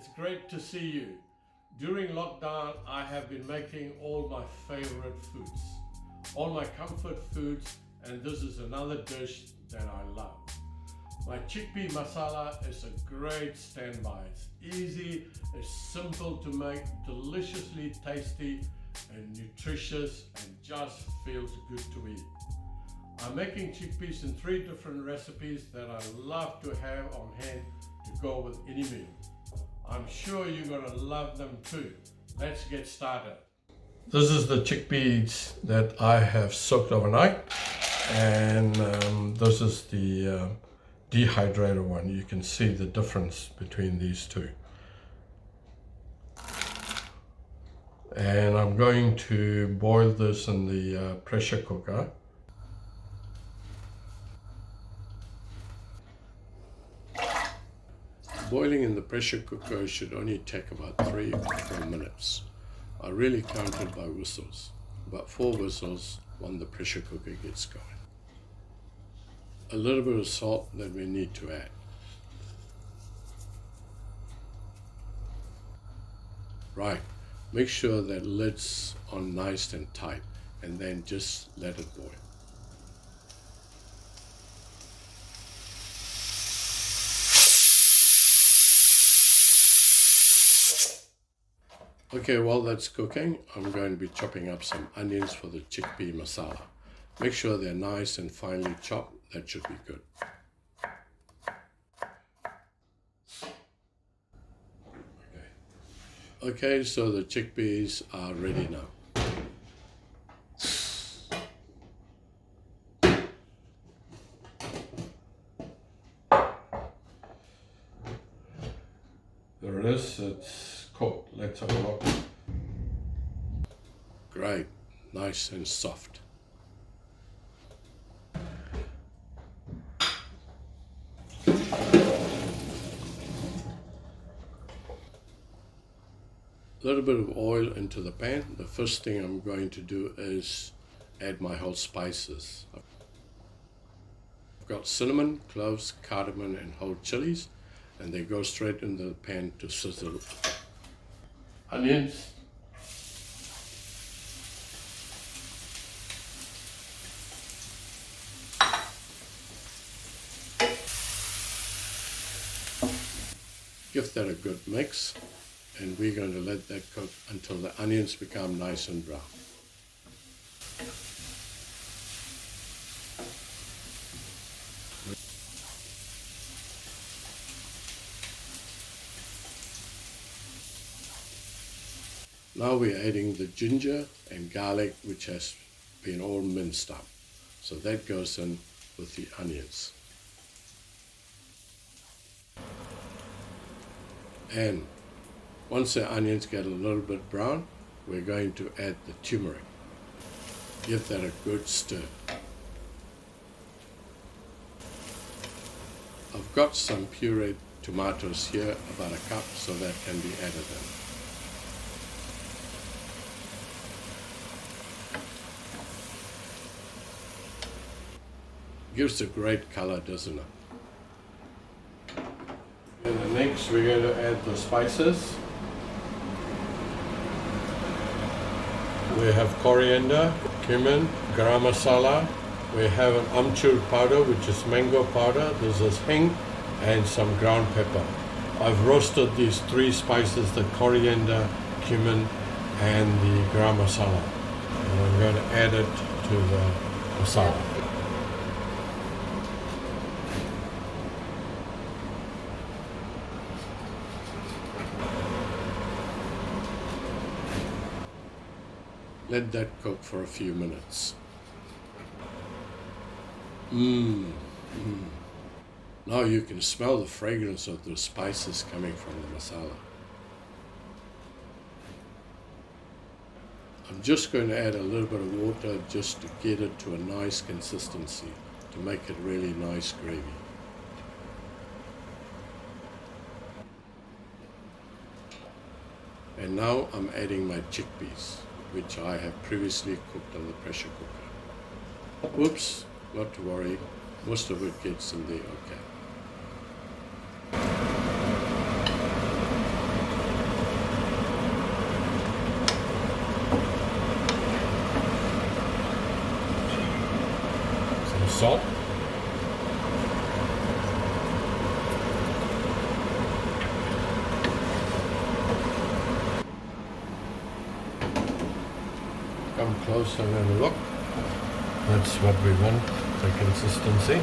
it's great to see you. During lockdown, I have been making all my favorite foods, all my comfort foods, and this is another dish that I love. My chickpea masala is a great standby. It's easy, it's simple to make, deliciously tasty and nutritious, and just feels good to eat. I'm making chickpeas in 3 different recipes that I love to have on hand to go with any meal. I'm sure you're going to love them too. Let's get started. This is the chickpeas that I have soaked overnight, and this is the dehydrated one. You can see the difference between these two. And I'm going to boil this in the pressure cooker. Boiling in the pressure cooker should only take about 3 or 4 minutes. I really count it by whistles. About 4 whistles when the pressure cooker gets going. A little bit of salt that we need to add. Right, make sure that lid's on nice and tight, and then just let it boil. Okay, while that's cooking, I'm going to be chopping up some onions for the chickpea masala. Make sure they're nice and finely chopped. That should be good. Okay, so the chickpeas are ready now. There it is, it's cooked. Let's have a look. Great, nice and soft. A little bit of oil into the pan. The first thing I'm going to do is add my whole spices. I've got cinnamon, cloves, cardamom, and whole chilies, and they go straight into the pan to sizzle. Onions. Give that a good mix, and we're going to let that cook until the onions become nice and brown. Now we're adding the ginger and garlic, which has been all minced up. So that goes in with the onions. And once the onions get a little bit brown, we're going to add the turmeric. Give that a good stir. I've got some pureed tomatoes here, about a cup, so that can be added in. Gives a great color, doesn't it? And then next we're going to add the spices. We have coriander, cumin, garam masala. We have an amchur powder, which is mango powder. This is hing, and some ground pepper. I've roasted these 3 spices, the coriander, cumin, and the garam masala. And I'm going to add it to the masala. Let that cook for a few minutes. Now you can smell the fragrance of the spices coming from the masala. I'm just going to add a little bit of water just to get it to a nice consistency, to make it really nice gravy. And now I'm adding my chickpeas, which I have previously cooked on the pressure cooker. Oops, not to worry, most of it gets in there okay. some salt. Come closer and have a look. That's what we want, the consistency.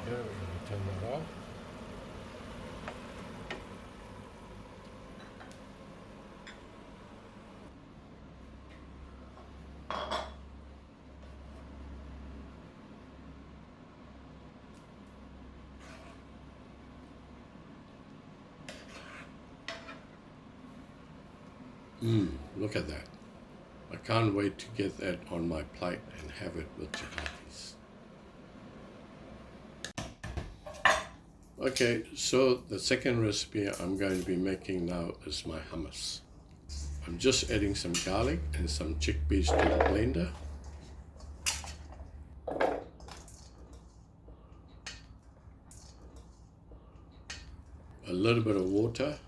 Okay, we're going to turn that off. Look at that. I can't wait to get that on my plate and have it with chapatis. Okay, so the second recipe I'm going to be making now is my hummus. I'm just adding some garlic and some chickpeas to the blender. A little bit of water.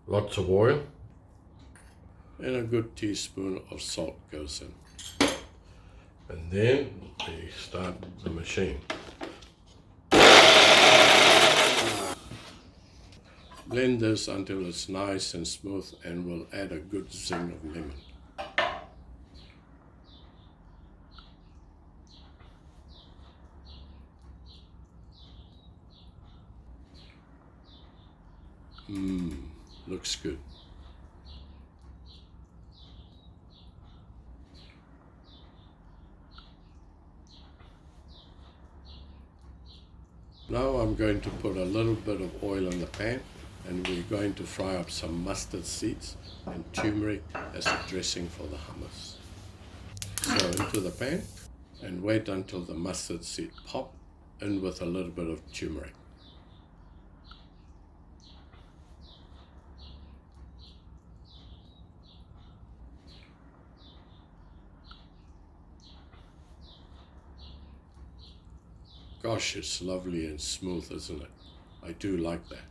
Lots of oil. And a good teaspoon of salt goes in. And then we start the machine. Blend this until it's nice and smooth, and we'll add a good zing of lemon. Looks good. Now I'm going to put a little bit of oil in the pan, and we're going to fry up some mustard seeds and turmeric as a dressing for the hummus. So into the pan, and wait until the mustard seed pop in with a little bit of turmeric. Gosh, it's lovely and smooth, isn't it? I do like that.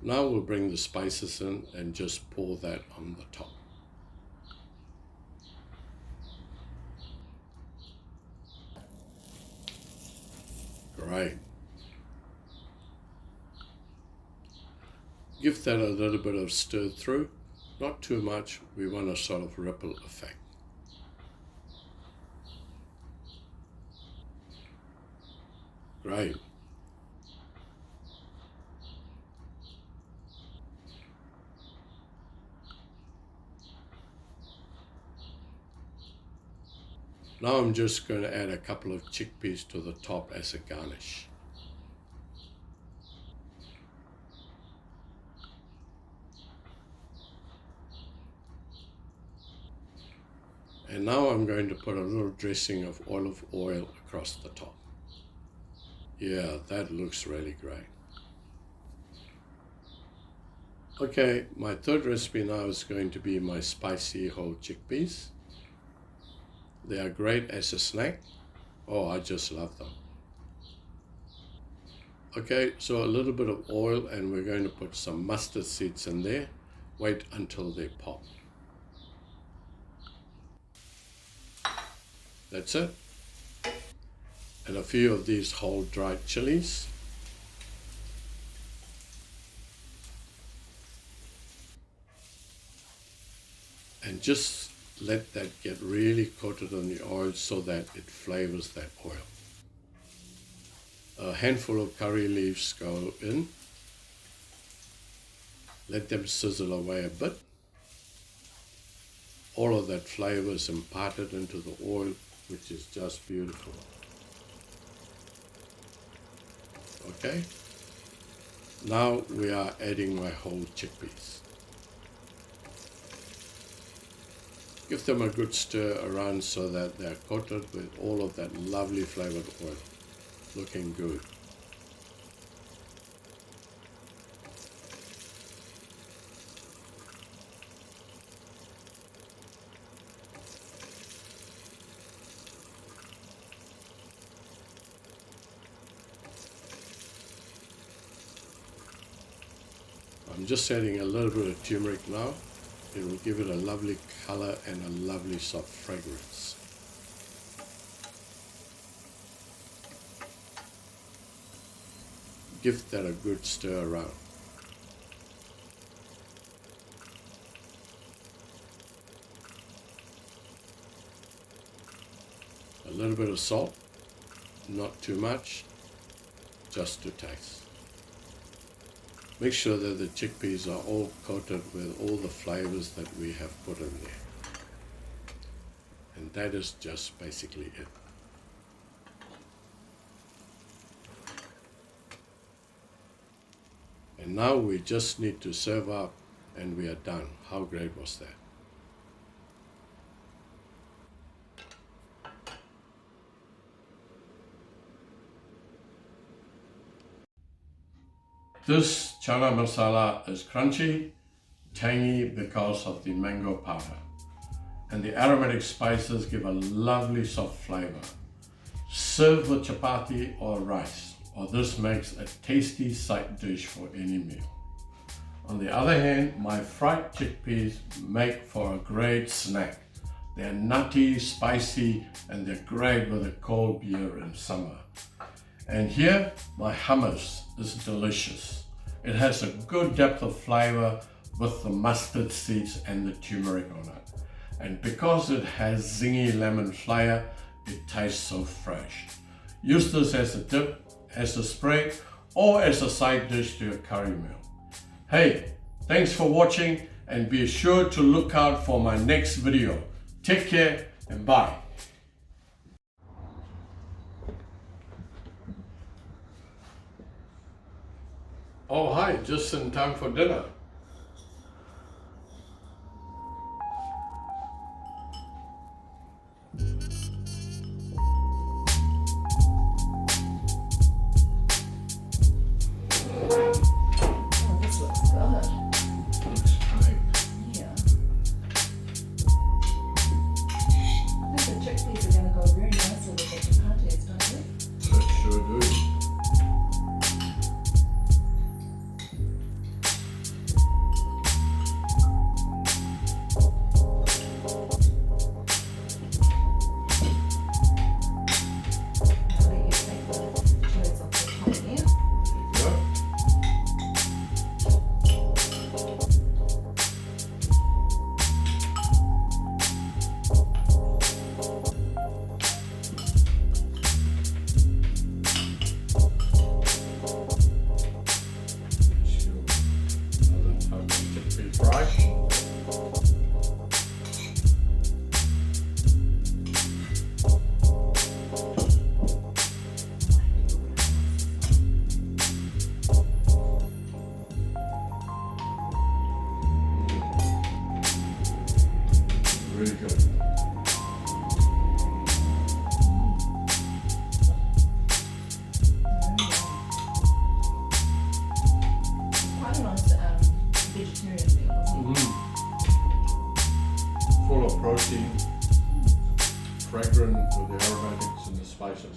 Now we'll bring the spices in and just pour that on the top. Great. Give that a little bit of stir through, not too much. We want a sort of ripple effect. Great. Now I'm just going to add a couple of chickpeas to the top as a garnish. And now I'm going to put a little dressing of olive oil across the top. Yeah, that looks really great. Okay, my third recipe now is going to be my spicy whole chickpeas. They are great as a snack. Oh, I just love them. Okay, so a little bit of oil, and we're going to put some mustard seeds in there. Wait until they pop. That's it. And a few of these whole dried chilies. And just let that get really coated in the oil so that it flavors that oil. A handful of curry leaves go in. Let them sizzle away a bit. All of that flavor is imparted into the oil, which is just beautiful. Okay, now we are adding my whole chickpeas. Give them a good stir around so that they're coated with all of that lovely flavored oil. Looking good. I'm just adding a little bit of turmeric now. It will give it a lovely color and a lovely soft fragrance. Give that a good stir around. A little bit of salt, not too much, just to taste. Make sure that the chickpeas are all coated with all the flavors that we have put in there. And that is just basically it. And now we just need to serve up and we are done. How great was that? This chana masala is crunchy, tangy because of the mango powder. And the aromatic spices give a lovely soft flavor. Serve with chapati or rice, or this makes a tasty side dish for any meal. On the other hand, my fried chickpeas make for a great snack. They're nutty, spicy, and they're great with a cold beer in summer. And here, my hummus is delicious. It has a good depth of flavor with the mustard seeds and the turmeric on it. And because it has zingy lemon flavor, it tastes so fresh. Use this as a dip, as a spread, or as a side dish to your curry meal. Hey, thanks for watching, and be sure to look out for my next video. Take care and bye. Oh hi, just in time for dinner. Oh, this looks good. Looks great. Yeah. I think the chickpeas are going to go very nicely with the chipatis, don't they? That sure do. Really good. Quite a nice vegetarian meal, isn't it? Full of protein, fragrant with the aromatics and the spices.